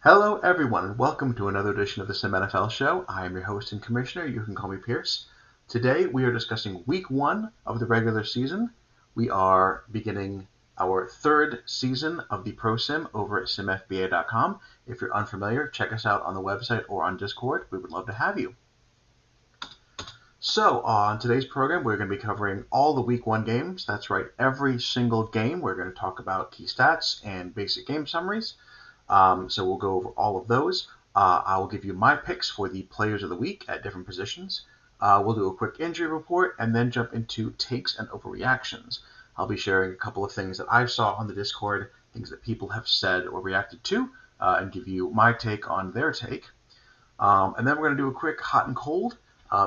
Hello, everyone, and welcome to another edition of the SimNFL show. I am your host and commissioner. You can call me Pierce. Today, we are discussing week one of the regular season. We are beginning our third season of the Pro Sim over at simfba.com. If you're unfamiliar, check us out on the website or on Discord. We would love to have you. So, on today's program, we're going to be covering all the week one games. That's right, every single game. We're going to talk about key stats and basic game summaries. So we'll go over all of those. I will give you my picks for the players of the week at different positions. We'll do a quick injury report and then jump into takes and overreactions. I'll be sharing a couple of things that I saw on the Discord, things that people have said or reacted to, and give you my take on their take. And then we're going to do a quick hot and cold.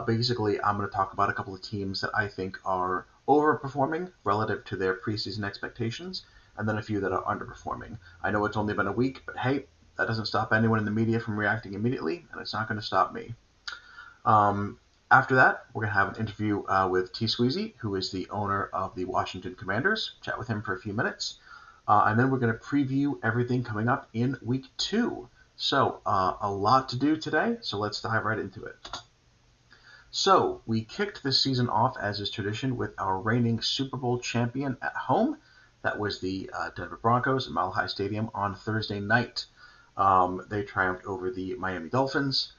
Basically, I'm going to talk about a couple of teams that I think are overperforming relative to their preseason expectations, and then a few that are underperforming. I know it's only been a week, but hey, that doesn't stop anyone in the media from reacting immediately, and it's not going to stop me. After that, we're going to have an interview with tsweezy, who is the owner of the Washington Commanders. Chat with him for a few minutes. And then we're going to preview everything coming up in week two. So, a lot to do today, so let's dive right into it. So, we kicked this season off, as is tradition, with our reigning Super Bowl champion at home. That was the Denver Broncos at Mile High Stadium on Thursday night. They triumphed over the Miami Dolphins.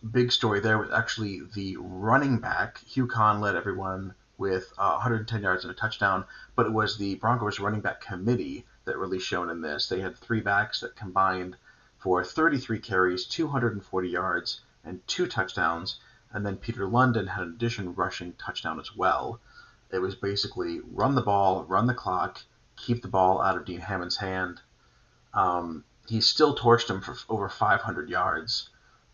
Big story there was actually the running back. Hugh Kahn led everyone with 110 yards and a touchdown, but it was the Broncos running back committee that really shone in this. They had three backs that combined for 33 carries, 240 yards, and 2 touchdowns, and then Peter London had an additional rushing touchdown as well. It was basically run the ball, run the clock, keep the ball out of Dean Hammond's hand. He still torched him for over 500 yards,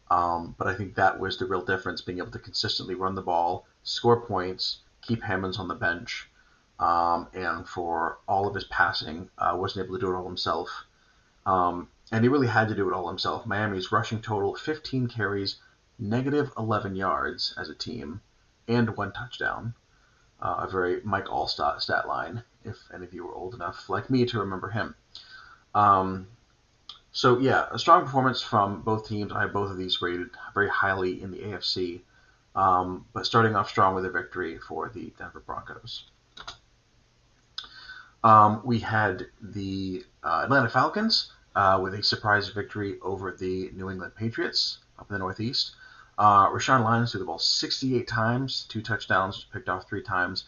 but I think that was the real difference, being able to consistently run the ball, score points, keep Hammonds on the bench, and for all of his passing, wasn't able to do it all himself. And he really had to do it all himself. Miami's rushing total, 15 carries, negative 11 yards as a team, and 1 touchdown. A very Mike Allstott stat line, if any of you were old enough like me to remember him. So yeah, a strong performance from both teams. I have both of these rated very highly in the AFC, but starting off strong with a victory for the Denver Broncos. We had the Atlanta Falcons with a surprise victory over the New England Patriots up in the Northeast. Rashawn Lyons threw the ball 68 times, 2 touchdowns, picked off 3 times.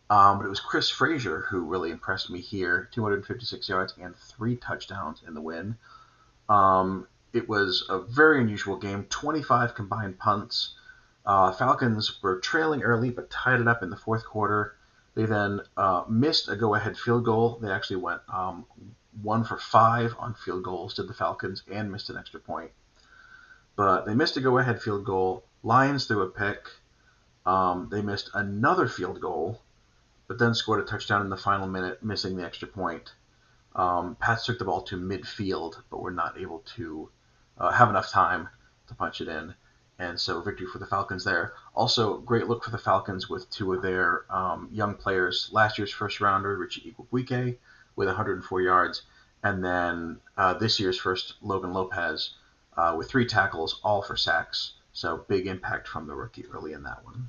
But it was Chris Frazier who really impressed me here, 256 yards and 3 touchdowns in the win. It was a very unusual game, 25 combined punts. Falcons were trailing early but tied it up in the fourth quarter. They then missed a go-ahead field goal. They actually went 1 for 5 on field goals, did the Falcons, and missed an extra point. But they missed a go-ahead field goal. Lions threw a pick. They missed another field goal, but then scored a touchdown in the final minute, missing the extra point. Pats took the ball to midfield, but were not able to have enough time to punch it in. And so victory for the Falcons there. Also, great look for the Falcons with 2 of their young players. Last year's first rounder, Richie Igwebuike, with 104 yards. And then this year's first, Logan Lopez, with 3 tackles, all for sacks. So big impact from the rookie early in that one.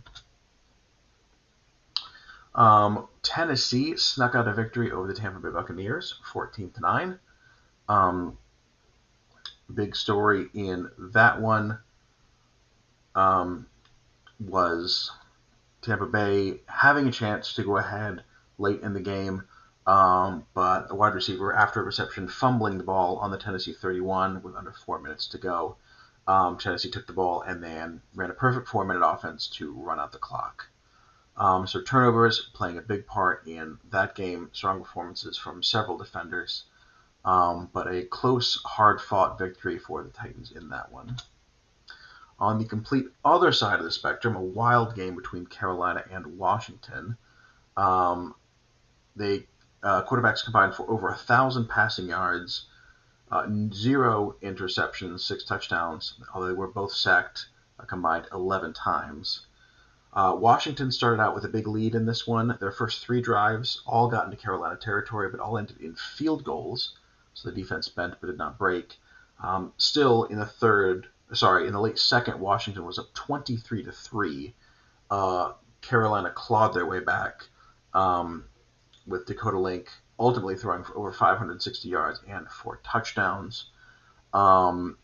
Tennessee snuck out a victory over the Tampa Bay Buccaneers, 14-9. Big story in that one was Tampa Bay having a chance to go ahead late in the game, but the wide receiver, after a reception, fumbling the ball on the Tennessee 31 with under 4 minutes to go. Tennessee took the ball and then ran a perfect 4-minute offense to run out the clock. So turnovers playing a big part in that game, strong performances from several defenders, but a close, hard-fought victory for the Titans in that one. On the complete other side of the spectrum, a wild game between Carolina and Washington. They quarterbacks combined for over 1,000 passing yards, 0 interceptions, 6 touchdowns, although they were both sacked a combined 11 times. Washington started out with a big lead in this one. Their first 3 drives all got into Carolina territory, but all ended in field goals. so the defense bent but did not break. Still in the late second, Washington was up 23-3. Carolina clawed their way back with Dakota Link ultimately throwing for over 560 yards and 4 touchdowns. And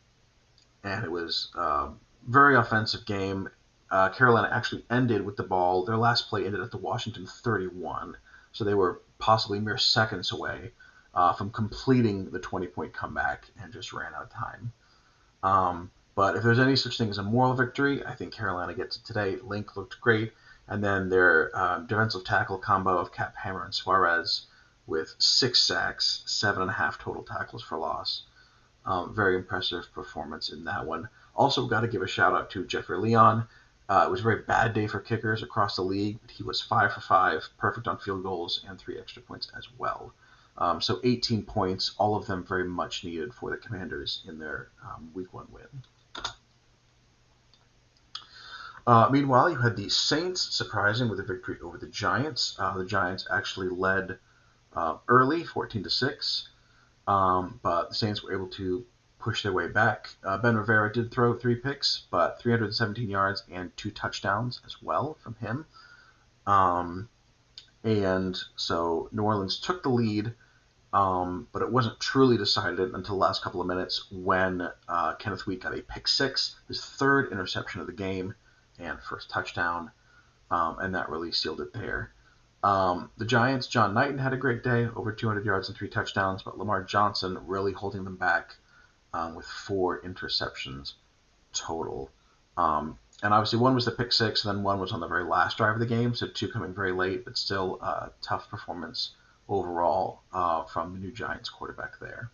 it was a very offensive game. Carolina actually ended with the ball. Their last play ended at the Washington 31, so they were possibly mere seconds away from completing the 20-point comeback and just ran out of time. But if there's any such thing as a moral victory, I think Carolina gets it today. Link looked great. And then their defensive tackle combo of Cap Hammer and Suarez with 6 sacks, 7.5 total tackles for loss. Very impressive performance in that one. Also got to give a shout out to Jeffrey Leon. It was a very bad day for kickers across the league, but he was 5 for 5, perfect on field goals, and 3 extra points as well. So 18 points, all of them very much needed for the Commanders in their Week 1 win. Meanwhile, you had the Saints surprising with a victory over the Giants. The Giants actually led early, 14-6, but the Saints were able to push their way back. Ben Rivera did throw 3 picks, but 317 yards and 2 touchdowns as well from him. And so New Orleans took the lead, but it wasn't truly decided until the last couple of minutes when Kenneth Wheat got a pick 6, his 3rd interception of the game, and first touchdown, and that really sealed it there. The Giants, John Knighton had a great day, over 200 yards and 3 touchdowns, but Lamar Johnson really holding them back with 4 interceptions total. And obviously one was the pick 6, and then one was on the very last drive of the game, so 2 coming very late, but still a tough performance overall from the new Giants quarterback there.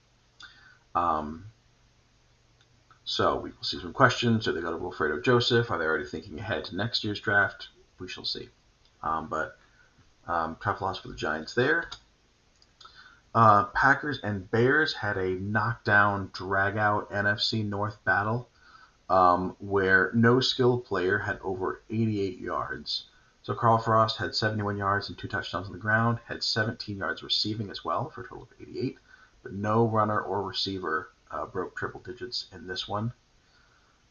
So we will see some questions. Do they go to Wilfredo Joseph? Are they already thinking ahead to next year's draft? We shall see. But tough loss for the Giants there. Packers and Bears had a knockdown, drag-out NFC North battle where no skilled player had over 88 yards. So Carl Frost had 71 yards and 2 touchdowns on the ground, had 17 yards receiving as well for a total of 88, but no runner or receiver broke triple digits in this one.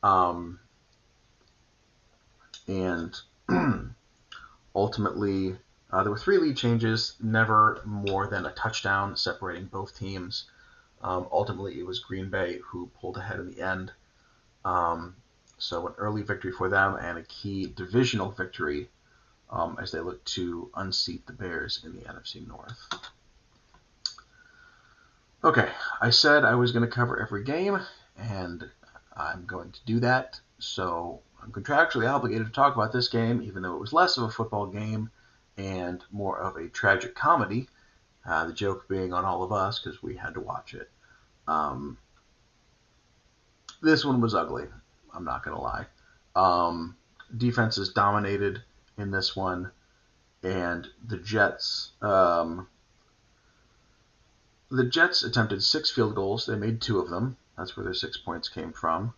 And ultimately, there were 3 lead changes, never more than a touchdown separating both teams. Ultimately, it was Green Bay who pulled ahead in the end. So an early victory for them and a key divisional victory as they look to unseat the Bears in the NFC North. Okay, I said I was going to cover every game, and I'm going to do that. So I'm contractually obligated to talk about this game, even though it was less of a football game and more of a tragic comedy, the joke being on all of us because we had to watch it. This one was ugly, I'm not going to lie. Defenses dominated in this one, and the Jets attempted 6 field goals. They made 2 of them. That's where their 6 points came from.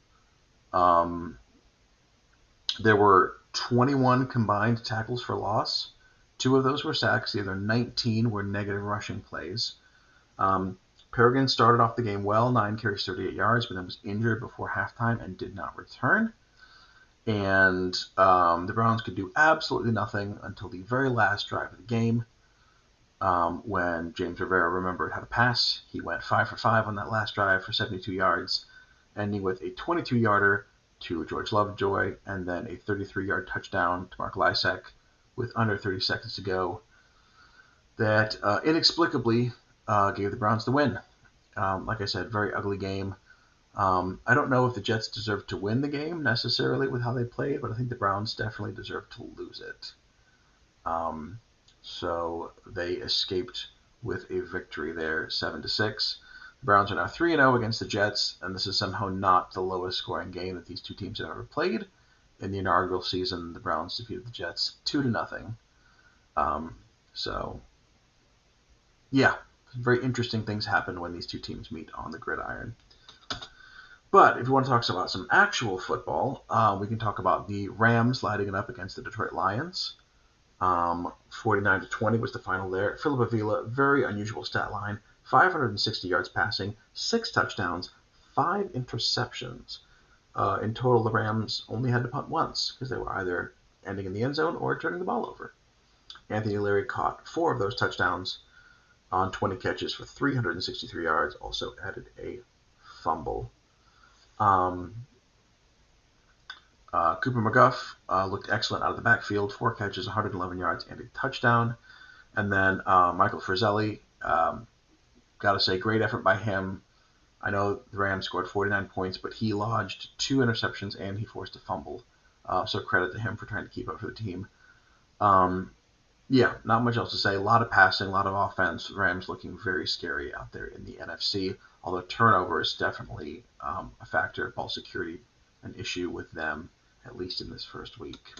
There were 21 combined tackles for loss. 2 of those were sacks. The other 19 were negative rushing plays. Peregrine started off the game well, 9 carries, 38 yards, but then was injured before halftime and did not return. And the Browns could do absolutely nothing until the very last drive of the game. When James Rivera remembered how to pass, he went 5 for 5 on that last drive for 72 yards, ending with a 22-yarder to George Lovejoy, and then a 33-yard touchdown to Mark Lysek with under 30 seconds to go. That inexplicably gave the Browns the win. Like I said, very ugly game. I don't know if the Jets deserved to win the game necessarily with how they played, but I think the Browns definitely deserved to lose it. So they escaped with a victory there, 7-6. The Browns are now 3-0 against the Jets, and this is somehow not the lowest scoring game that these 2 teams have ever played. In the inaugural season, the Browns defeated the Jets 2-0. So, yeah, very interesting things happen when these 2 teams meet on the gridiron. But if you want to talk about some actual football, we can talk about the Rams lighting it up against the Detroit Lions. 49-20 was the final there. Philip Avila, very unusual stat line, 560 yards passing, 6 touchdowns, 5 interceptions. In total, the Rams only had to punt once because they were either ending in the end zone or turning the ball over. Anthony Leary caught 4 of those touchdowns on 20 catches for 363 yards, also added a fumble. Cooper McGuff looked excellent out of the backfield, 4 catches, 111 yards, and a touchdown. And then Michael Frizzelli, got to say, great effort by him. I know the Rams scored 49 points, but he lodged 2 interceptions and he forced a fumble. So credit to him for trying to keep up for the team. Yeah, not much else to say. A lot of passing, a lot of offense. Rams looking very scary out there in the NFC, although turnover is definitely a factor. Ball security, an issue with them, at least in this first week.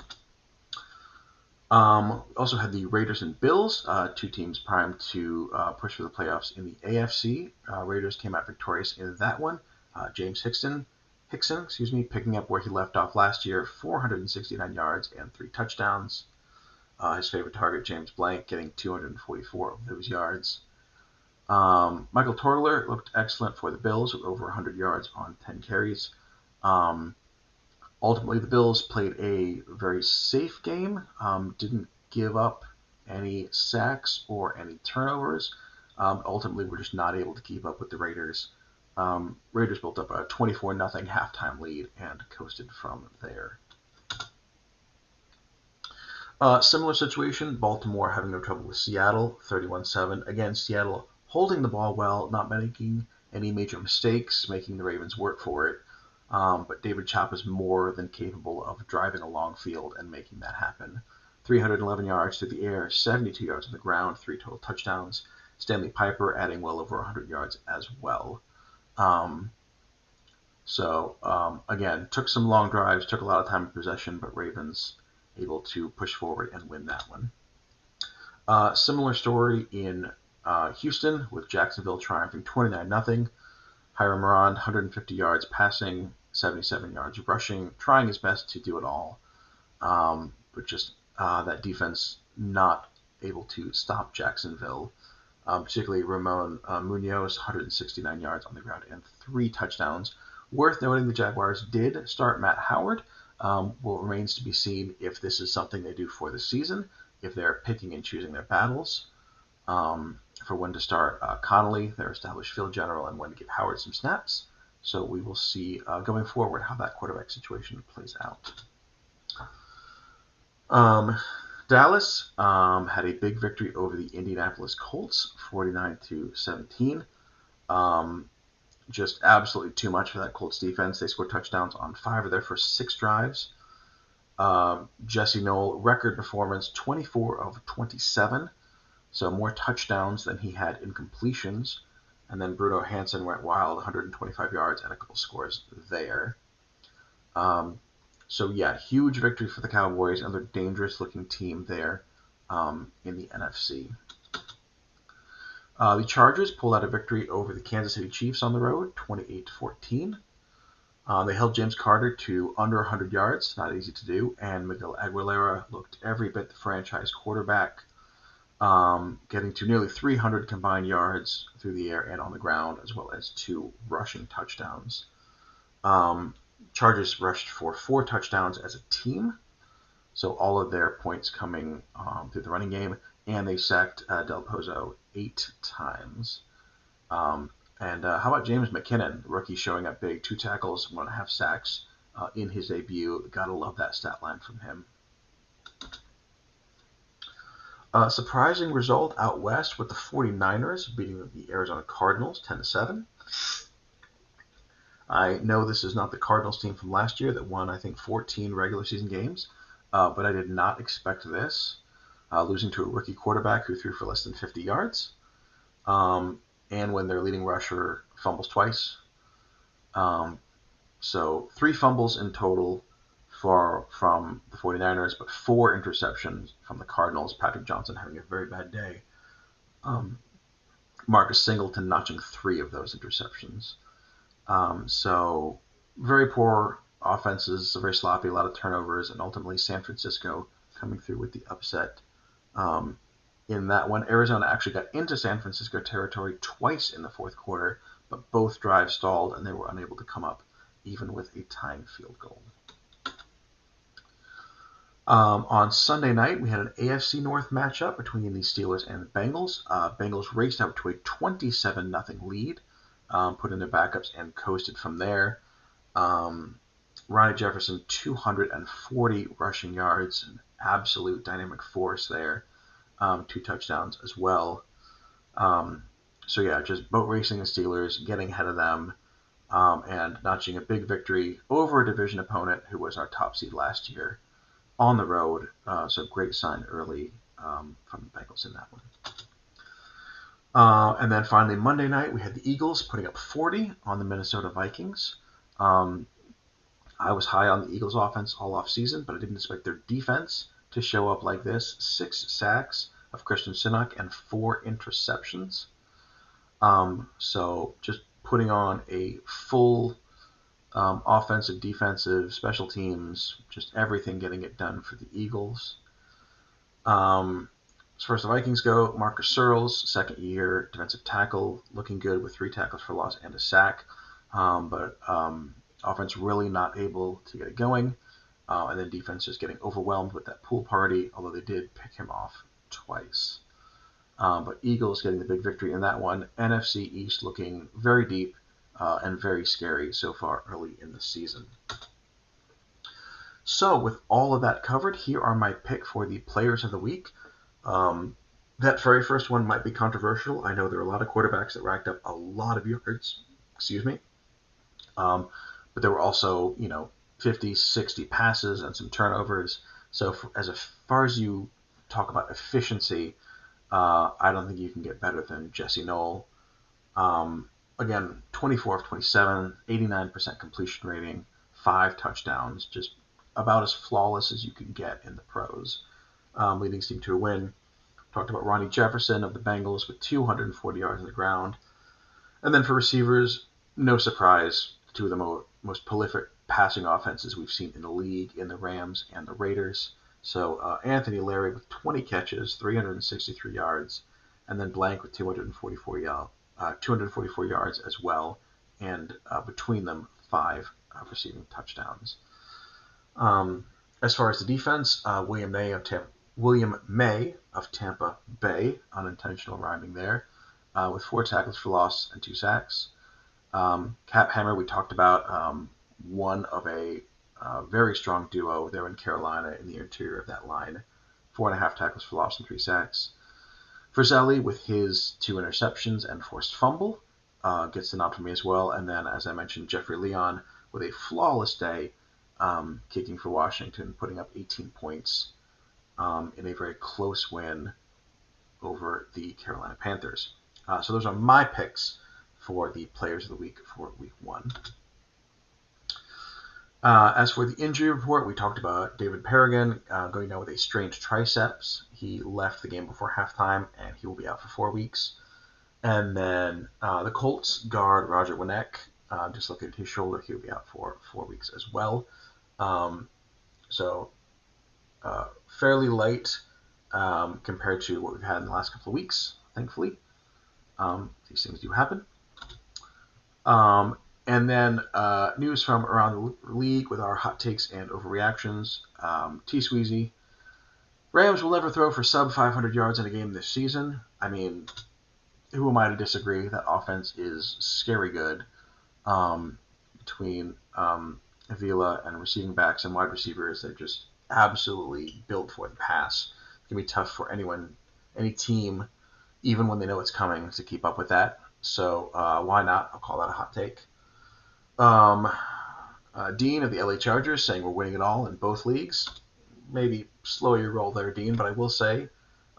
Also had the Raiders and Bills, 2 teams primed to push for the playoffs in the AFC. Raiders came out victorious in that one. James Hickson, picking up where he left off last year, 469 yards and 3 touchdowns. His favorite target, James Blank, getting 244 of those yards. Michael Tortler looked excellent for the Bills with over 100 yards on 10 carries. Ultimately, the Bills played a very safe game, didn't give up any sacks or any turnovers. Ultimately, we're just not able to keep up with the Raiders. Raiders built up a 24-0 halftime lead and coasted from there. Similar situation, Baltimore having no trouble with Seattle, 31-7. Again, Seattle holding the ball well, not making any major mistakes, making the Ravens work for it. But David Chop is more than capable of driving a long field and making that happen. 311 yards through the air, 72 yards on the ground, 3 total touchdowns. Stanley Piper adding well over 100 yards as well. Again, took some long drives, took a lot of time in possession, but Ravens able to push forward and win that one. Similar story in Houston with Jacksonville triumphing 29-0. Hiram Moran, 150 yards passing, 77 yards rushing, trying his best to do it all. But just that defense not able to stop Jacksonville. Particularly Ramon Munoz, 169 yards on the ground and 3 touchdowns. Worth noting the Jaguars did start Matt Howard. Remains to be seen if this is something they do for the season, if they're picking and choosing their battles. For when to start Connolly, their established field general, and when to give Howard some snaps. So we will see going forward how that quarterback situation plays out. Dallas had a big victory over the Indianapolis Colts, 49-17. Just absolutely too much for that Colts defense. They scored touchdowns on 5 of their first 6 drives. Jesse Knoll, record performance, 24 of 27. So more touchdowns than he had in completions. And then Bruno Hansen went wild, 125 yards and a couple scores there. Huge victory for the Cowboys, another dangerous-looking team there in the NFC. The Chargers pulled out a victory over the Kansas City Chiefs on the road, 28-14. They held James Carter to under 100 yards, not easy to do, and Miguel Aguilera looked every bit the franchise quarterback, getting to nearly 300 combined yards through the air and on the ground, as well as 2 rushing touchdowns. Chargers rushed for 4 touchdowns as a team, so all of their points coming through the running game, and they sacked Del Pozo 8 times. How about James McKinnon, rookie showing up big, 2 tackles, 1.5 sacks in his debut. Gotta love that stat line from him. Surprising result out west with the 49ers beating the Arizona Cardinals 10-7. I know this is not the Cardinals team from last year that won, I think, 14 regular season games, but I did not expect this, losing to a rookie quarterback who threw for less than 50 yards, and when their leading rusher fumbles twice. So 3 fumbles in total from the 49ers, but 4 interceptions from the Cardinals. Patrick Johnson having a very bad day. Marcus Singleton notching 3 of those interceptions. So very poor offenses, very sloppy, a lot of turnovers, and ultimately San Francisco coming through with the upset. in that one. Arizona actually got into San Francisco territory twice in the fourth quarter, but both drives stalled and they were unable to come up even with a tying field goal. On Sunday night, we had an AFC North matchup between the Steelers and the Bengals. Bengals raced out to a 27-0 lead, put in their backups and coasted from there. Ronnie Jefferson, 240 rushing yards, an absolute dynamic force there. 2 touchdowns as well. So yeah, just boat racing the Steelers, getting ahead of them, and notching a big victory over a division opponent who was our top seed last year on the road. So great sign early from the Bengals in that one. And then finally Monday night, we had the Eagles putting up 40 on the Minnesota Vikings. I was high on the Eagles offense all off season, but I didn't expect their defense to show up like this. 6 sacks of Christian Sinnok and 4 interceptions. So just putting on a full offensive, defensive, special teams, just everything getting it done for the Eagles. As far as the Vikings go, Marcus Searles, second-year defensive tackle, looking good with 3 tackles for loss and a sack. But offense really not able to get it going. And then defense just getting overwhelmed with that pool party, although they did pick him off twice. But Eagles getting the big victory in that one. NFC East looking very deep and very scary so far early in the season. So with all of that covered, here are my pick for the players of the week. That very first one might be controversial. I know there are a lot of quarterbacks that racked up a lot of yards. But there were also, 50, 60 passes and some turnovers. So as far as you talk about efficiency, I don't think you can get better than Jesse Knoll. Again, 24 of 27, 89% completion rating, 5 touchdowns, just about as flawless as you can get in the pros, leading his team to a win. Talked about Ronnie Jefferson of the Bengals with 240 yards on the ground. And then for receivers, no surprise, 2 of the most prolific passing offenses we've seen in the league in the Rams and the Raiders. So Anthony Larry with 20 catches, 363 yards, and then Blank with 244 yards as well, and between them 5 receiving touchdowns. As far as the defense, William May of Tampa Bay, unintentional rhyming there, with 4 tackles for loss and 2 sacks. Cap Hammer, we talked about, one of a very strong duo there in Carolina in the interior of that line. 4.5 tackles for loss and 3 sacks. Frizzelli, with his 2 interceptions and forced fumble, gets the nod for me as well. And then, as I mentioned, Jeffrey Leon with a flawless day, kicking for Washington, putting up 18 points in a very close win over the Carolina Panthers. So those are my picks for the players of the week for week 1. As for the injury report, we talked about David Perrigan going down with a strained triceps. He left the game before halftime, and he will be out for 4 weeks. And then the Colts guard Roger Winnick dislocated his shoulder. He'll be out for 4 weeks as well. So fairly light compared to what we've had in the last couple of weeks, thankfully. These things do happen. And then news from around the league with our hot takes and overreactions. tsweezy, Rams will never throw for sub 500 yards in a game this season. I mean, who am I to disagree? That offense is scary good. Between Avila and receiving backs and wide receivers, they're just absolutely built for the pass. It's going to be tough for any team, even when they know it's coming, to keep up with that. So why not? I'll call that a hot take. Dean of the LA Chargers saying we're winning it all in both leagues. Maybe slow your roll there, Dean, but I will say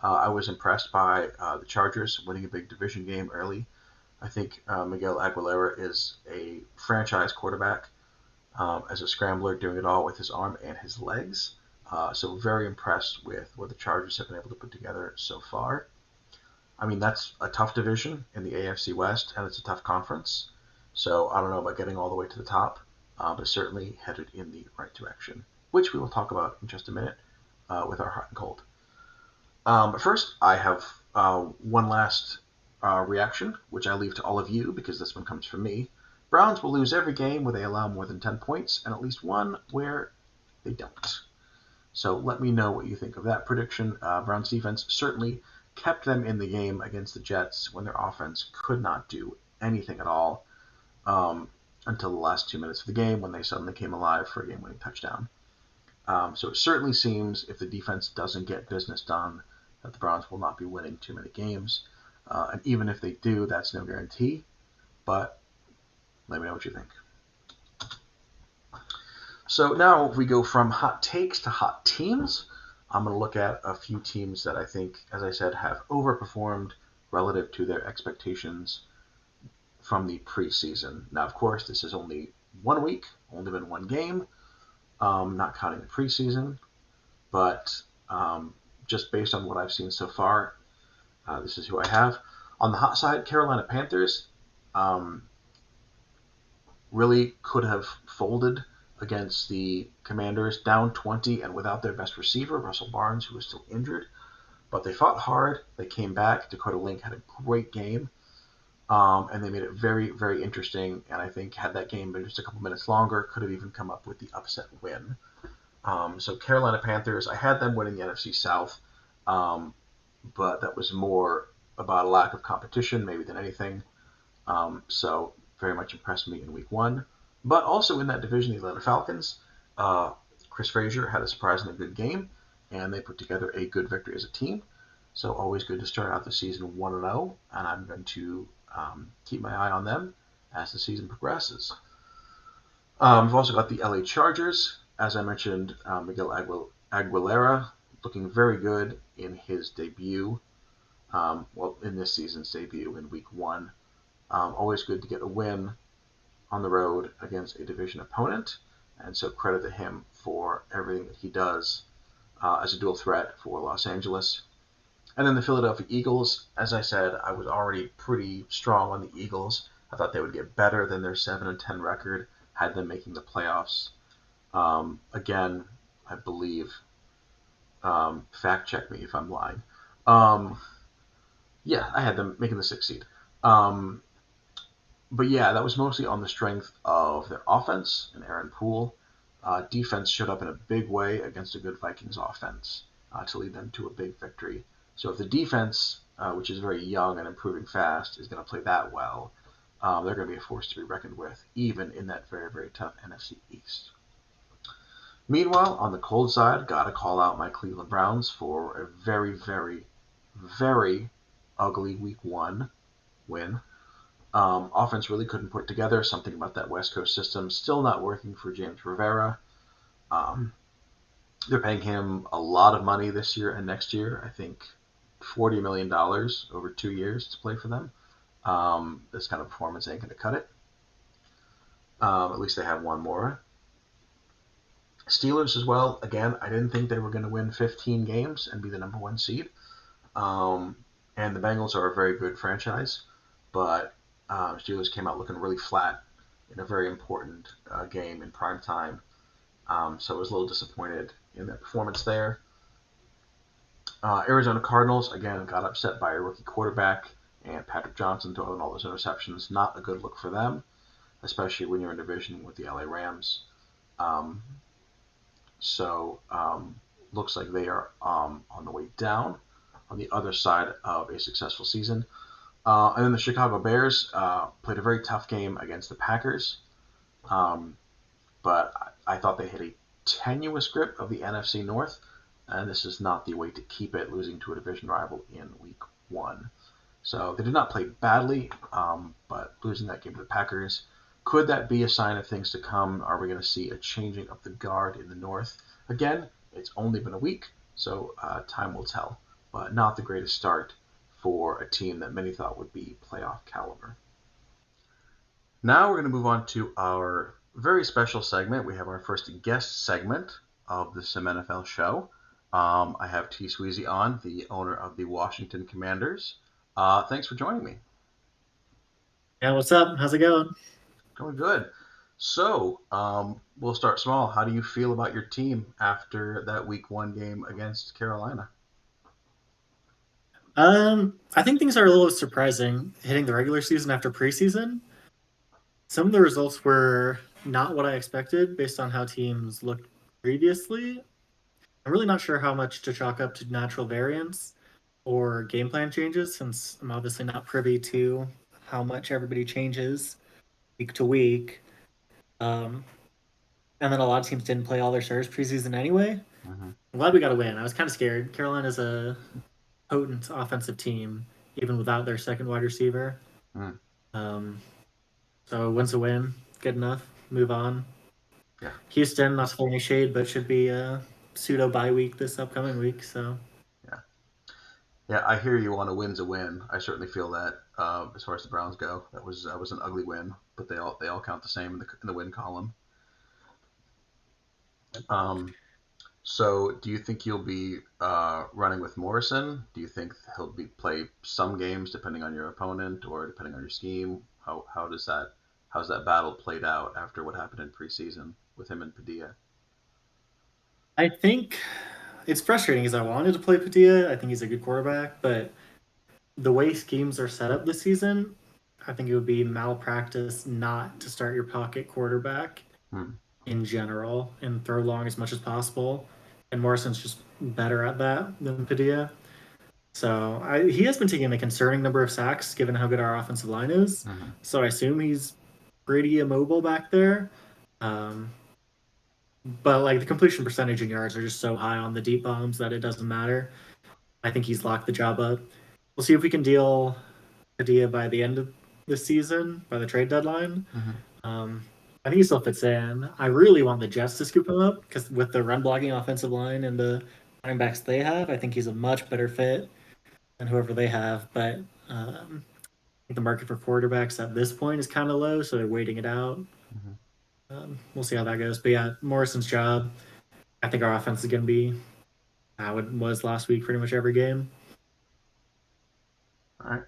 I was impressed by the Chargers winning a big division game early. I think Miguel Aguilera is a franchise quarterback as a scrambler, doing it all with his arm and his legs. So very impressed with what the Chargers have been able to put together so far. I mean, that's a tough division in the AFC West, and it's a tough conference. So I don't know about getting all the way to the top, but certainly headed in the right direction, which we will talk about in just a minute with our hot and cold. But first, I have one last reaction, which I leave to all of you because this one comes from me. Browns will lose every game where they allow more than 10 points, and at least one where they don't. So let me know what you think of that prediction. Browns defense certainly kept them in the game against the Jets when their offense could not do anything at all um, until the last 2 minutes of the game when they suddenly came alive for a game-winning touchdown. So it certainly seems if the defense doesn't get business done, that the Browns will not be winning too many games. And even if they do, that's no guarantee. But let me know what you think. So now if we go from hot takes to hot teams, I'm going to look at a few teams that I think, as I said, have overperformed relative to their expectations from the preseason. Now, of course, this is only 1 week, only been one game, not counting the preseason, but just based on what I've seen so far, this is who I have. On the hot side, Carolina Panthers really could have folded against the Commanders, down 20 and without their best receiver, Russell Barnes, who was still injured. But they fought hard. They came back. Dakota Link had a great game, and they made it very, very interesting. And I think had that game been just a couple minutes longer, could have even come up with the upset win. So Carolina Panthers, I had them winning the NFC South, but that was more about a lack of competition maybe than anything. So very much impressed me in week one. But also in that division, the Atlanta Falcons, Chris Frazier had a surprisingly good game, and they put together a good victory as a team. So always good to start out the season 1-0, and I'm going to keep my eye on them as the season progresses. We've also got the LA Chargers. As I mentioned, Miguel Aguilera looking very good in his debut. In this season's debut in week one. Always good to get a win on the road against a division opponent, and so credit to him for everything that he does as a dual threat for Los Angeles. And then the Philadelphia Eagles, as I said, I was already pretty strong on the Eagles. I thought they would get better than their 7-10 record, had them making the playoffs. Again, I believe, fact check me if I'm lying. Yeah, I had them making the 6th seed. But yeah, that was mostly on the strength of their offense and Aaron Poole. Defense showed up in a big way against a good Vikings offense to lead them to a big victory. So if the defense, which is very young and improving fast, is going to play that well, they're going to be a force to be reckoned with, even in that very, very tough NFC East. Meanwhile, on the cold side, got to call out my Cleveland Browns for a very, very, very ugly Week 1 win. Offense really couldn't put together. Something about that West Coast system still not working for James Rivera. They're paying him a lot of money this year and next year. I think $40 million over 2 years to play for them. This kind of performance ain't going to cut it. At least they have one more. Steelers as well. Again, I didn't think they were going to win 15 games and be the number 1 seed. And the Bengals are a very good franchise, but Steelers came out looking really flat in a very important game in prime time. So I was a little disappointed in their performance there. Arizona Cardinals, again, got upset by a rookie quarterback and Patrick Johnson throwing all those interceptions. Not a good look for them, especially when you're in division with the LA Rams. Looks like they are on the way down on the other side of a successful season. And then the Chicago Bears played a very tough game against the Packers. But I thought they had a tenuous grip of the NFC North, and this is not the way to keep it, losing to a division rival in Week 1. So they did not play badly, but losing that game to the Packers, could that be a sign of things to come? Are we going to see a changing of the guard in the North? Again, it's only been a week, so time will tell, but not the greatest start for a team that many thought would be playoff caliber. Now we're going to move on to our very special segment. We have our first guest segment of the SimNFL show. I have tsweezy on, the owner of the Washington Commanders. Thanks for joining me. Yeah, what's up? How's it going? Going good. So, we'll start small. How do you feel about your team after that Week 1 game against Carolina? I think things are a little surprising hitting the regular season after preseason. Some of the results were not what I expected based on how teams looked previously. I'm really not sure how much to chalk up to natural variance or game plan changes, since I'm obviously not privy to how much everybody changes week to week. Um, and then a lot of teams didn't play all their starters preseason anyway. Hmm. I'm glad we got a win. I was kind of scared. Carolina's a potent offensive team, even without their second wide receiver. Mm. Um, so win's a win. Good enough. Move on. Yeah, Houston, not to throw any shade, but should be a pseudo bye week this upcoming week. So yeah, yeah. I hear you on a win's a win. I certainly feel that. As far as the Browns go, that was an ugly win, but they all count the same in the win column. Um, so, do you think you'll be running with Morrison? Do you think he'll be play some games depending on your opponent or depending on your scheme? How's that battle played out after what happened in preseason with him and Padilla? I think it's frustrating because I wanted to play Padilla. I think he's a good quarterback, but the way schemes are set up this season, I think it would be malpractice not to start your pocket quarterback Hmm. in general and throw long as much as possible. And Morrison's just better at that than Padilla. So he has been taking a concerning number of sacks given how good our offensive line is. Hmm. So I assume he's pretty immobile back there. Um, but like the completion percentage and yards are just so high on the deep bombs that it doesn't matter. I think he's locked the job up. We'll see if we can deal Padilla by the end of the season, by the trade deadline. Hmm. Um, I think he still fits in. I really want the Jets to scoop him up because with the run blocking offensive line and the running backs they have, I think he's a much better fit than whoever they have. But I think the market for quarterbacks at this point is kind of low, so they're waiting it out. Hmm. We'll see how that goes. But yeah, Morrison's job. I think our offense is going to be how it was last week, pretty much every game. All right.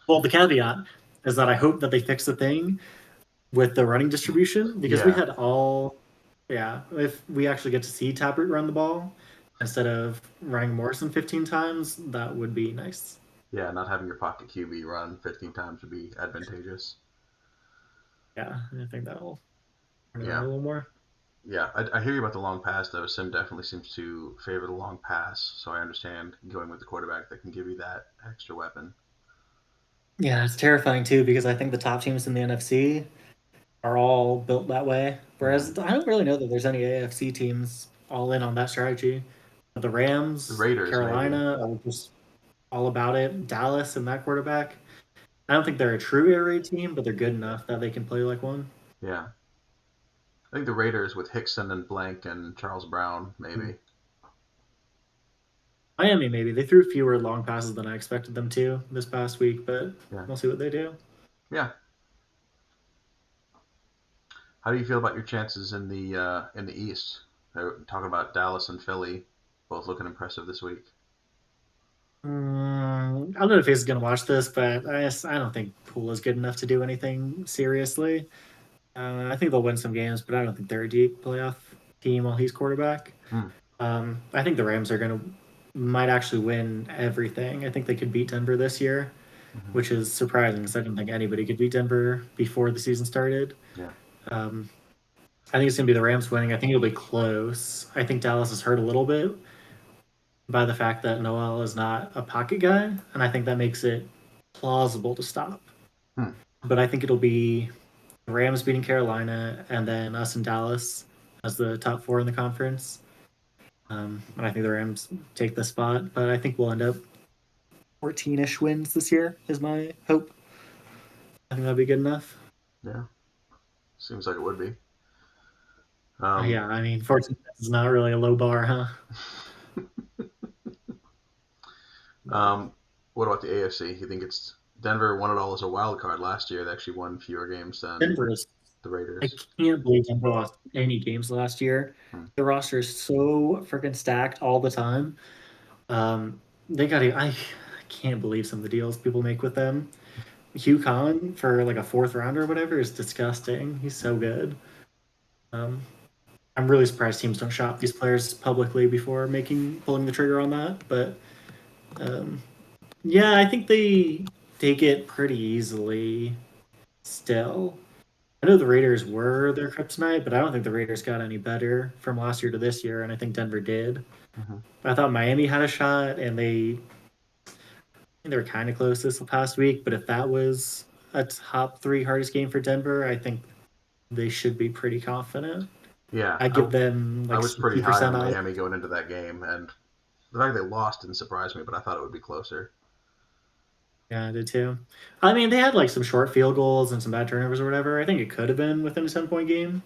Well, the caveat is that I hope that they fix the thing with the running distribution because we Yeah, had all, yeah, if we actually get to see Taproot run the ball instead of running Morrison 15 times, that would be nice. yeah. Not having your pocket QB run 15 times would be advantageous. Yeah, I think that'll turn it on a Yeah, little more. yeah. I hear you about the long pass though. Sim definitely seems to favor the long pass, so I understand going with the quarterback that can give you that extra weapon. Yeah, it's terrifying too because I think the top teams in the NFC are all built that way. Hmm. Whereas I don't really know that there's any AFC teams all in on that strategy. The The Rams, Raiders maybe. Carolina are just all about it. Dallas and that quarterback. I don't think they're a true air raid team, but they're good enough that they can play like one. Yeah, I think the Raiders with Hickson and Blank and Charles Brown maybe. Miami, maybe. They threw fewer long passes than I expected them to this past week, but Yeah, we'll see what they do. yeah. How do you feel about your chances in the East? They're talking about Dallas and Philly, both looking impressive this week. I don't know if he's going to watch this, but I don't think Poole is good enough to do anything seriously. I think they'll win some games, but I don't think they're a deep playoff team while he's quarterback. Hmm. I think the Rams are going to might actually win everything. I think they could beat Denver this year, Hmm. which is surprising because I didn't think anybody could beat Denver before the season started. Yeah. Um, I think it's going to be the Rams winning. I think it'll be close. I think Dallas is hurt a little bit by the fact that Noel is not a pocket guy, and I think that makes it plausible to stop. Hmm. But I think it'll be the Rams beating Carolina, and then us and Dallas as the top four in the conference. And I think the Rams take the spot, but I think we'll end up 14-ish wins this year is my hope. I think that'd be good enough. Yeah. Seems like it would be. Um, Yeah, I mean, 14 is not really a low bar, huh? But um, what about the AFC? You think it's Denver won it all as a wild card last year? They actually won fewer games than Denver is, the I Raiders. can't believe Denver lost any games last year. Hmm. The roster is so freaking stacked all the time. They got I can't believe some of the deals people make with them. Hugh Khan for like a fourth rounder or whatever is disgusting. He's so good. Um, I'm really surprised teams don't shop these players publicly before making pulling the trigger on that. But Yeah, I think they take it pretty easily still. I know the Raiders were their kryptonite, but I don't think the Raiders got any better from last year to this year, and I think Denver did. Hmm. I thought Miami had a shot, and they were kind of close this past week. But if that was a top three hardest game for Denver, I think they should be pretty confident. Yeah, I give them I like was pretty high 60% on odds. Miami going into that game, and the fact they lost didn't surprise me, but I thought it would be closer. Yeah, I did too. I mean, they had like some short field goals and some bad turnovers or whatever. I think it could have been within a 10-point game,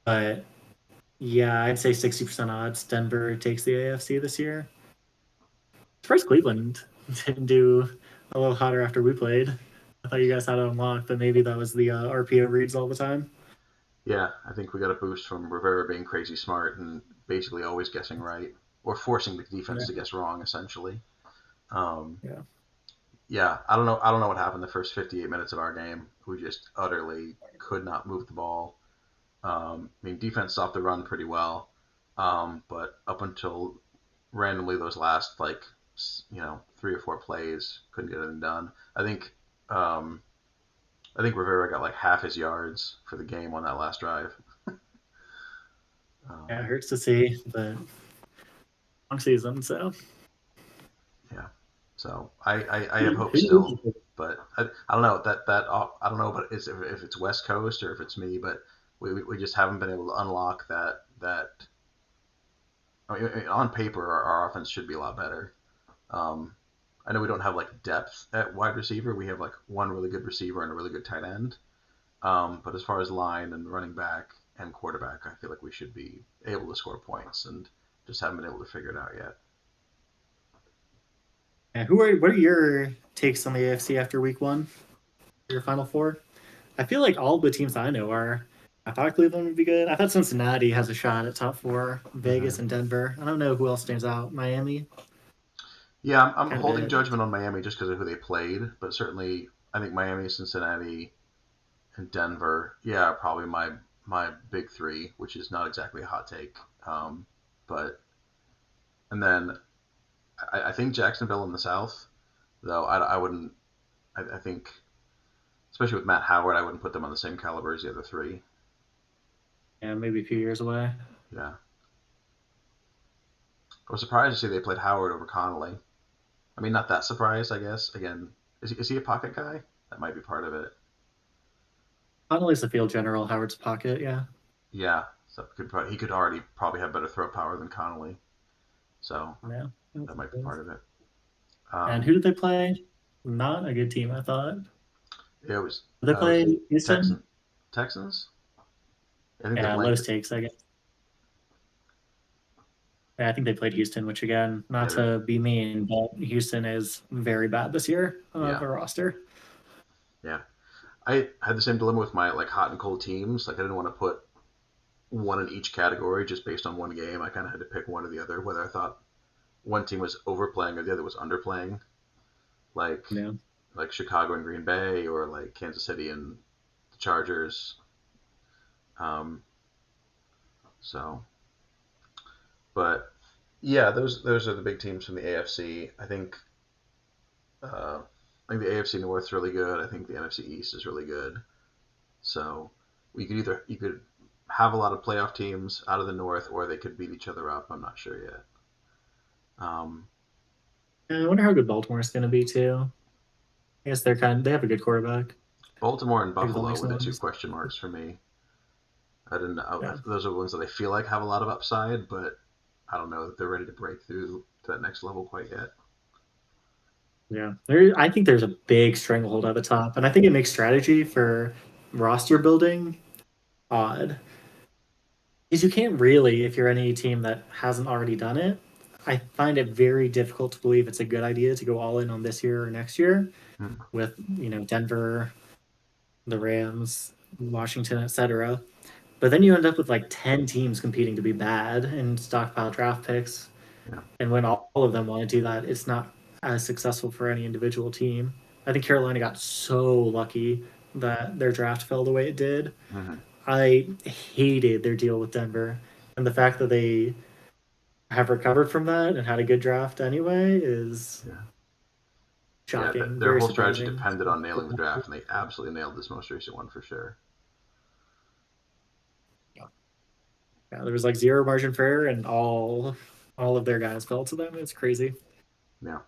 but yeah, I'd say 60% odds Denver takes the AFC this year. Surprised Cleveland didn't do a little hotter after we played. I thought you guys had it unlocked, but maybe that was the RPO reads all the time. Yeah, I think we got a boost from Rivera being crazy smart and basically always guessing right, or forcing the defense Yeah. to guess wrong, essentially. Um, Yeah. yeah, I don't know. I don't know what happened the first 58 minutes of our game. We just utterly could not move the ball. I mean, defense stopped the run pretty well, but up until randomly those last like 3 or 4 plays, couldn't get anything done. Um, I think Rivera got like half his yards for the game on that last drive. Yeah, it Um, hurts to see, but long season, so. yeah, so I have Who hope do you still, but I don't know I don't know, but if it's West Coast or if it's me, but we just haven't been able to unlock that. I mean, on paper, our offense should be a lot better. Um, I know we don't have like depth at wide receiver. We have like one really good receiver and a really good tight end. But as far as line and running back and quarterback, I feel like we should be able to score points and just haven't been able to figure it out yet. Yeah, what are your takes on the AFC after week one? Your final four? I feel like all the teams I know are. I thought Cleveland would be good. I thought Cincinnati has a shot at top four. Vegas Mm-hmm. and Denver. I don't know who else stands out. Miami, Yeah, I'm kind of holding it. judgment on Miami just because of who they played, but certainly I think Miami, Cincinnati, and Denver, yeah, are probably my big three, which is not exactly a hot take. But and then I think Jacksonville in the South, though I wouldn't. I think especially with Matt Howard, I wouldn't put them on the same caliber as the other three. Yeah, maybe a few years away. Yeah, I was surprised to see they played Howard over Connolly. I mean, not that surprised, I guess. Again, is he a pocket guy? That might be part of it. Connolly's the field general. Howard's pocket. Yeah. Yeah, so he could already probably have better throw power than Connolly, so Yeah. that might be part of it. And Um, who did they play? Not a good team, I thought. it was Did they was play Houston? Texans. I think they Yeah, blanked Lowe's it. takes, I guess. Yeah, I think they played Houston, which again, not Yeah, to be mean, but Houston is very bad this year of yeah, a roster. yeah. I had the same dilemma with my like hot and cold teams. Like I didn't want to put one in each category just based on one game. I kind of had to pick one or the other, whether I thought one team was overplaying or the other was underplaying, like Yeah. Chicago and Green Bay, or like Kansas City and the Chargers. Um, so, but yeah, those are the big teams from the AFC. I think the AFC North is really good. I think the NFC East is really good. So you could have a lot of playoff teams out of the North, or they could beat each other up. I'm not sure yet. Um, Yeah, I wonder how good Baltimore's going to be too. I guess they have a good quarterback. Baltimore and Maybe they'll Buffalo make were some the two noise. question marks for me. I didn't know. Yeah. Those are the ones that I feel like have a lot of upside, but I don't know that they're ready to break through to that next level quite yet. Yeah. I think there's a big stranglehold at the top, and I think it makes strategy for roster building odd. Because you can't really, if you're any team that hasn't already done it, I find it very difficult to believe it's a good idea to go all in on this year or next year Hmm. with, Denver, the Rams, Washington, etc. But then you end up with like 10 teams competing to be bad and stockpile draft picks. Yeah. And when all of them want to do that, it's not as successful for any individual team. I think Carolina got so lucky that their draft fell the way it did. Hmm. I hated their deal with Denver and the fact that they have recovered from that and had a good draft anyway is Yeah. Yeah, shocking, their very whole strategy surprising. depended on nailing the draft, and they absolutely nailed this most recent one for sure. Yeah, there was like zero margin for error, and all of their guys fell to them. It's crazy. Yeah.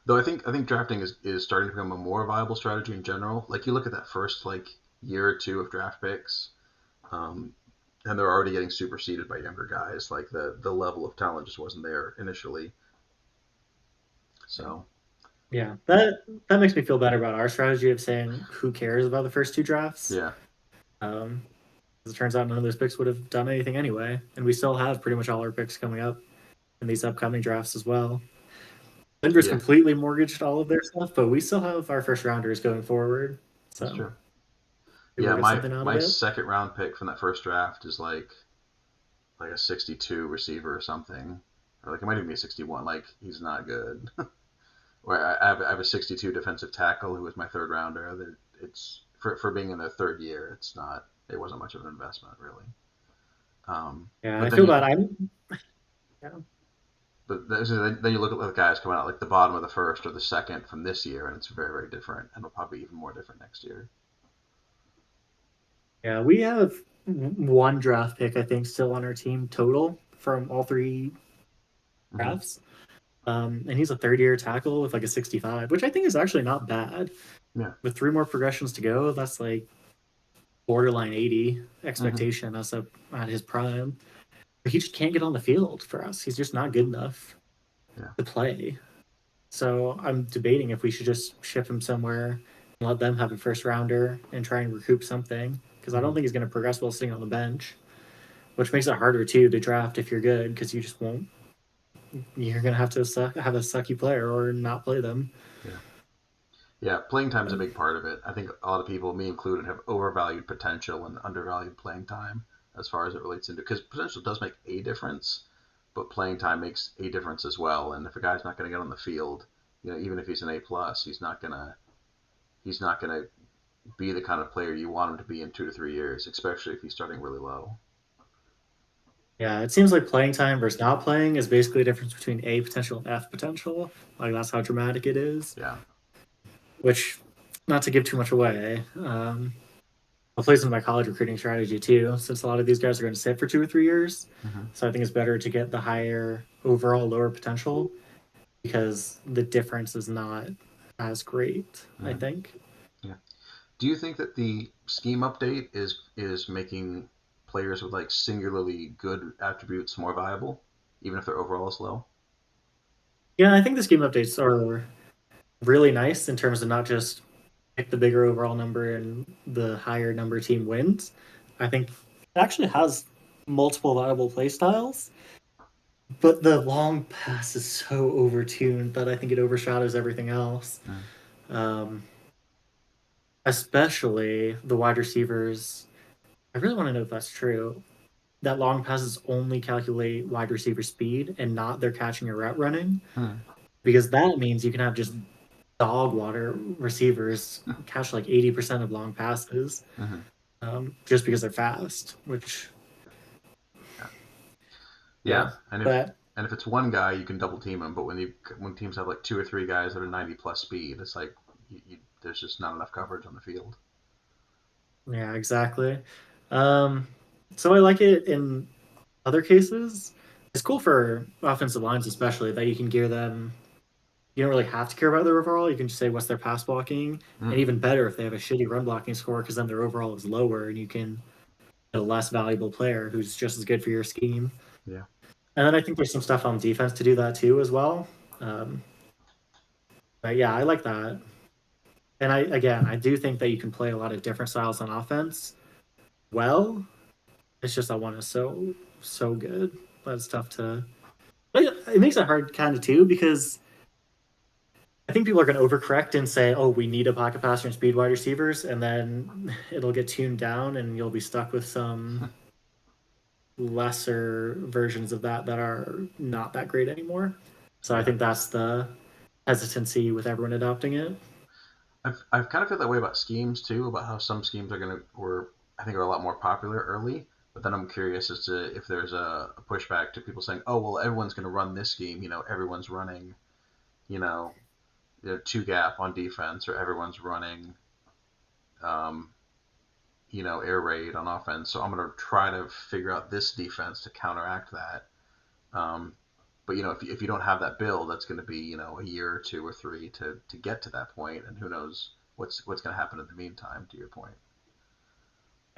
Though I think drafting is starting to become a more viable strategy in general. Like you look at that first like year or two of draft picks, um, and they're already getting superseded by younger guys. Like the level of talent just wasn't there initially. So Yeah, that makes me feel better about our strategy of saying who cares about the first two drafts. yeah, Um, as it turns out, none of those picks would have done anything anyway, and we still have pretty much all our picks coming up in these upcoming drafts as well. Denver's yeah, completely mortgaged all of their stuff, but we still have our first rounders going forward, that's so true. maybe Yeah, we'll get my something out of my it. second round pick from that first draft is like a 62 receiver or something, or like it might even be a 61. Like he's not good. Where I have a 62 defensive tackle who was my third rounder. It's for being in their third year. It's not. It wasn't much of an investment really. Yeah, But I then feel you bad. I'm yeah, but then you look at the guys coming out like the bottom of the first or the second from this year, and it's very very different, and it'll probably be even more different next year. yeah. We have one draft pick, I think, still on our team total from all three Mm-hmm. drafts. And he's a third year tackle with like a 65, which I think is actually not bad. Yeah. With three more progressions to go, that's like borderline 80 Mm-hmm. expectation us up at his prime. But he just can't get on the field for us. He's just not good enough Yeah. to play. So I'm debating if we should just ship him somewhere and let them have a first rounder and try and recoup something. Because I Mm-hmm. don't think he's going to progress while sitting on the bench, which makes it harder too to draft if you're good because you just won't. You're going to have to have a sucky player or not play them. Yeah. Yeah, playing time is a big part of it. I think a lot of people, me included, have overvalued potential and undervalued playing time as far as it relates into because potential does make a difference, but playing time makes a difference as well. And if a guy's not going to get on the field, even if he's an A plus, he's not gonna be the kind of player you want him to be in 2 to 3 years, especially if he's starting really low. Yeah, it seems like playing time versus not playing is basically a difference between A potential and F potential. Like that's how dramatic it is. Yeah. Which, not to give too much away, I'll play some of my college recruiting strategy too, since a lot of these guys are going to sit for 2 or 3 years. Mm-hmm. So I think it's better to get the higher overall lower potential because the difference is not as great, I Mm-hmm. think. Yeah. Do you think that the scheme update is making players with like singularly good attributes more viable, even if their overall is low? Yeah, I think the scheme updates are really nice in terms of not just pick the bigger overall number and the higher number team wins. I think it actually has multiple viable play styles, but the long pass is so overtuned that I think it overshadows everything else. Mm. Um, Especially the wide receivers. I really want to know if that's true. That long passes only calculate wide receiver speed and not their catching or route running, Mm. because that means you can have just dog water receivers catch like 80% of long passes Mm-hmm. just because they're fast, which, Yeah. yeah, Yeah, and if it's one guy, you can double team him. But when teams have like two or three guys that are 90 plus speed, it's like there's just not enough coverage on the field. yeah, exactly. Um, so I like it in other cases. It's cool for offensive lines, especially that you can gear them. You don't really have to care about their overall. You can just say what's their pass blocking, and Mm. even better if they have a shitty run blocking score, because then their overall is lower, and you can get a less valuable player who's just as good for your scheme. Yeah. And then I think there's some stuff on defense to do that too as well. Um, but yeah, I like that. And I do think that you can play a lot of different styles on offense. Well, it's just that one is so good that it's tough to. It makes it hard kind of too because I think people are going to overcorrect and say, "Oh, we need a pocket passer and speed wide receivers," and then it'll get tuned down, and you'll be stuck with some lesser versions of that are not that great anymore. So I Yeah. think that's the hesitancy with everyone adopting it. I've kind of felt that way about schemes too, about how some schemes are gonna were I think are a lot more popular early. But then I'm curious as to if there's a pushback to people saying, oh, well, everyone's going to run this scheme. Everyone's running, you know, two gap on defense, or everyone's running, um, air raid on offense. So I'm going to try to figure out this defense to counteract that. Um, but if you don't have that build, that's going to be a year or two or three to get to that point, and who knows what's going to happen in the meantime. To your point.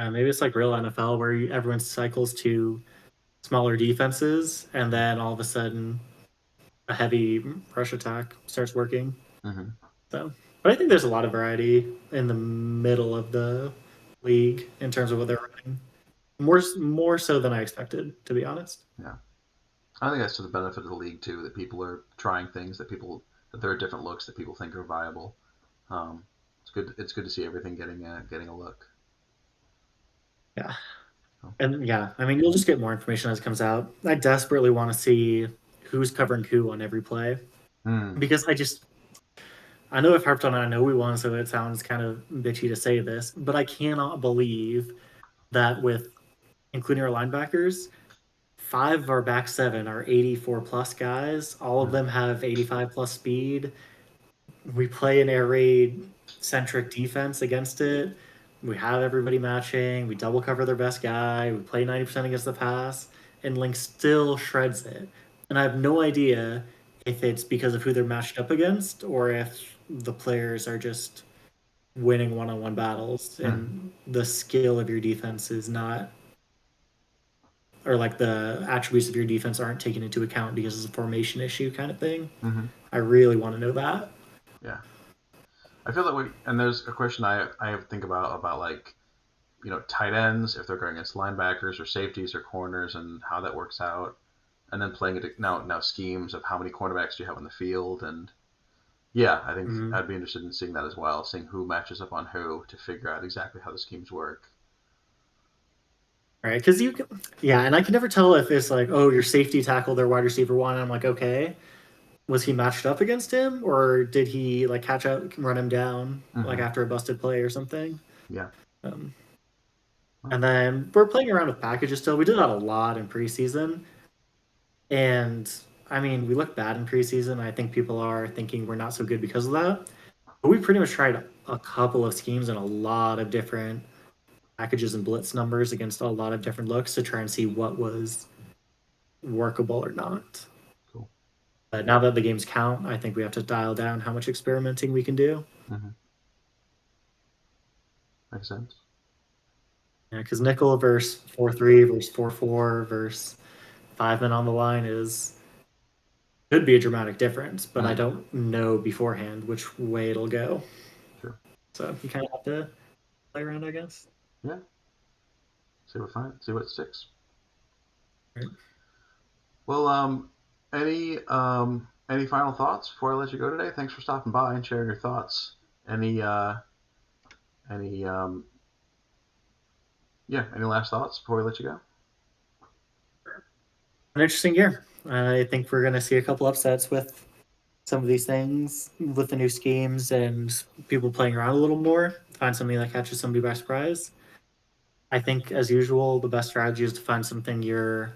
Maybe it's like real NFL where everyone cycles to smaller defenses, and then all of a sudden a heavy rush attack starts working. Mm-hmm. So, but I think there's a lot of variety in the middle of the league in terms of what they're running. More so than I expected, to be honest. Yeah, I think that's to the benefit of the league too. That people are trying things that there are different looks that people think are viable. It's good. It's good to see everything getting a look. Yeah. So, And yeah, I mean, you'll just get more information as it comes out. I desperately want to see who's covering who on every play mm, because I know I've harped on it. I know we won, so it sounds kind of bitchy to say this, but I cannot believe that with including our linebackers, five of our back seven are 84 plus guys. All of mm, them have 85 plus speed. We play an air raid centric defense against it. We have everybody matching. We double cover their best guy. We play 90% against the pass, and Link still shreds it. And I have no idea if it's because of who they're matched up against or if the players are just winning one on one battles mm, and the skill of your defense is not, or like the attributes of your defense aren't taken into account because it's a formation issue kind of thing. mm-hmm. I really want to know that. Yeah, I feel that way. And there's a question I think about like tight ends if they're going against linebackers or safeties or corners and how that works out, and then playing it now schemes of how many cornerbacks do you have on the field, and yeah, I think Mm-hmm. I'd be interested in seeing that as well, seeing who matches up on who to figure out exactly how the schemes work. Right, because yeah, and I can never tell if it's like, oh, your safety tackle their wide receiver one. And I'm like, okay, was he matched up against him, or did he like catch up, run him down like Mm-hmm. after a busted play or something? Yeah. Um, Well, and then we're playing around with packages still. We did that a lot in preseason, and I mean, we look bad in preseason. I think people are thinking we're not so good because of that. But we pretty much tried a couple of schemes and a lot of different packages and blitz numbers against a lot of different looks to try and see what was workable or not. cool. But now that the games count, I think we have to dial down how much experimenting we can do. Mm-hmm. Makes sense. Yeah, because nickel versus 4-3 versus 4-4 versus 5 men on the line is could be a dramatic difference, but I Mm, don't know beforehand which way it'll go. sure. So you kind of have to play around, I guess. Yeah. See what sticks. Right. Well, any final thoughts before I let you go today? Thanks for stopping by and sharing your thoughts. Any any yeah, any last thoughts before we let you go? An interesting year. I think we're going to see a couple upsets with some of these things with the new schemes and people playing around a little more. Find something that catches somebody by surprise. I think, as usual, the best strategy is to find something you're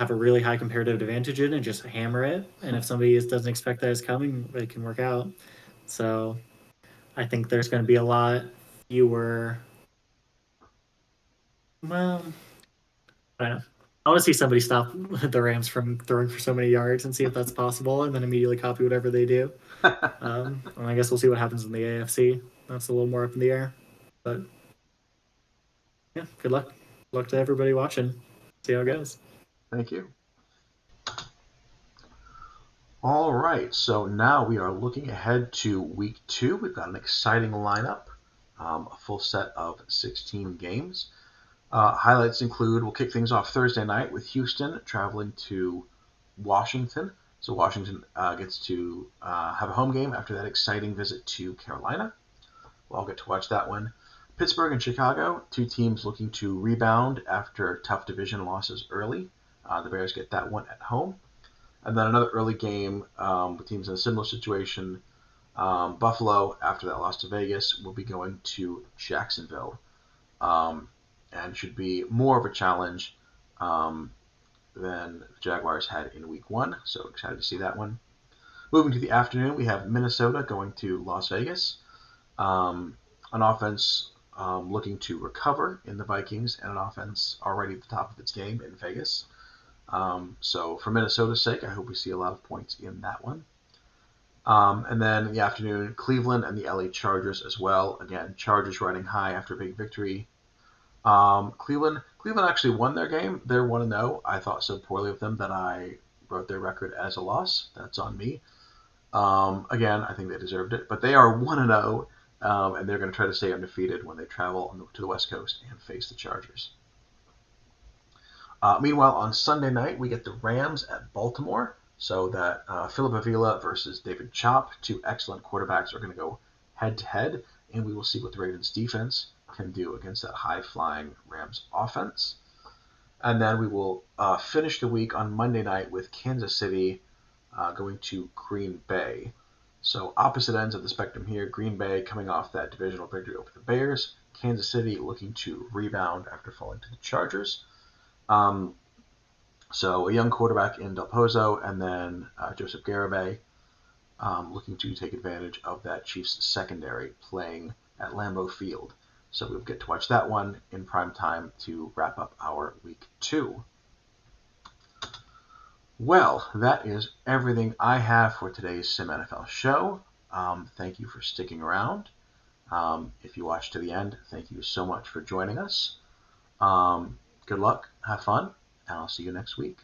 have a really high comparative advantage in and just hammer it. And if somebody doesn't expect that it's coming, it can work out. So I think there's going to be a lot fewer. Well, I don't know. I want to see somebody stop the Rams from throwing for so many yards and see if that's possible, and then immediately copy whatever they do. And I guess we'll see what happens in the AFC. That's a little more up in the air, but yeah, good luck. Good luck to everybody watching. See how it goes. Thank you. All right, so now we are looking ahead to week 2. We've got an exciting lineup, a full set of 16 games. Highlights include we'll kick things off Thursday night with Houston traveling to Washington. So Washington gets to have a home game after that exciting visit to Carolina. We'll all get to watch that one. Pittsburgh and Chicago, two teams looking to rebound after tough division losses early. The Bears get that one at home. And then another early game with teams in a similar situation. Buffalo, after that loss to Vegas, will be going to Jacksonville. Um, and should be more of a challenge than the Jaguars had in Week 1. So excited to see that one. Moving to the afternoon, we have Minnesota going to Las Vegas. An offense looking to recover in the Vikings, and an offense already at the top of its game in Vegas. So for Minnesota's sake, I hope we see a lot of points in that one. And then in the afternoon, Cleveland and the LA Chargers as well. Again, Chargers riding high after a big victory. Cleveland actually won their game. They're 1-0. I thought so poorly of them that I wrote their record as a loss. That's on me. Again, I think they deserved it, but they are 1-0, and they're going to try to stay undefeated when they travel to the West Coast and face the Chargers. Meanwhile, on Sunday night, we get the Rams at Baltimore. So that Philip Avila versus David Chop, two excellent quarterbacks, are going to go head-to-head, and we will see what the Ravens' defense can do against that high-flying Rams offense. And then we will finish the week on Monday night with Kansas City going to Green Bay. So opposite ends of the spectrum here. Green Bay coming off that divisional victory over the Bears. Kansas City looking to rebound after falling to the Chargers. So a young quarterback in Del Pozo, and then Joseph Garibay looking to take advantage of that Chiefs secondary playing at Lambeau Field. So we'll get to watch that one in prime time to wrap up our Week 2. Well, that is everything I have for today's SimNFL show. Thank you for sticking around. If you watched to the end, thank you so much for joining us. Good luck, have fun, and I'll see you next week.